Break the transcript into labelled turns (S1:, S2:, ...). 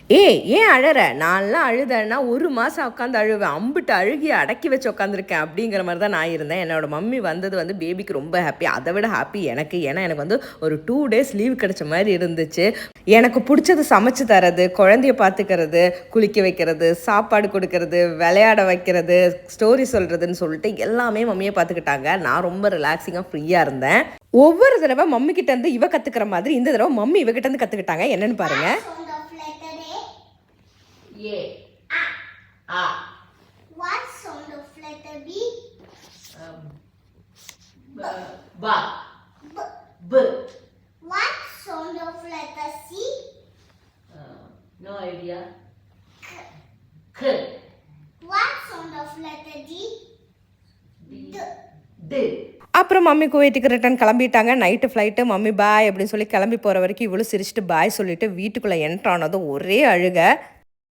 S1: ஏன் அழற? நான்லாம் அழுதேன்னா 1 மாதம் உட்காந்து அழுவேன். அம்புட்டு அழுகி அடக்கி வச்சு உட்காந்துருக்கேன் அப்படிங்கிற மாதிரி தான் நான் இருந்தேன். என்னோட மம்மி வந்தது வந்து பேபிக்கு ரொம்ப ஹாப்பி. அதை விட ஹாப்பி எனக்கு. ஏன்னா எனக்கு வந்து ஒரு 2 டேஸ் லீவ் கிடைச்ச மாதிரி இருந்துச்சு. எனக்கு பிடிச்சது சமைச்சு தரது, குழந்தைய பார்த்துக்கிறது, குளிக்க வைக்கிறது, சாப்பாடு கொடுக்கறது, விளையாட வைக்கிறது, ஸ்டோரி சொல்கிறதுன்னு சொல்லிட்டு எல்லாமே மம்மியை பார்த்துக்கிட்டாங்க. நான் ரொம்ப ரிலாக்ஸிங்காக ஃப்ரீயாக இருந்தேன். ஒவ்வொரு தடவை மம்மி கிட்ட இருந்து இவ கற்றுக்கிற மாதிரி இந்த தடவை மம்மி இவகிட்ட இருந்து கற்றுக்கிட்டாங்க. என்னன்னு பாருங்க.
S2: A. A.
S3: What sound of letter B?
S2: B. B. B.
S3: What sound of letter C?
S2: No idea.
S3: K.
S2: K.
S3: What sound of letter D? D.
S2: D.
S1: அப்புறம் மம்மி குவைட்டுக்கு ரிட்டன் கிளம்பிட்டாங்க. Night flight. மம்மி பாய் அப்படின்னு சொல்லி கிளம்பி போகிற வரைக்கும் இவ்வளோ சிரிச்சுட்டு பாய் சொல்லிவிட்டு வீட்டுக்குள்ளே என்ட்ரு ஆனதும் ஒரே அழுக.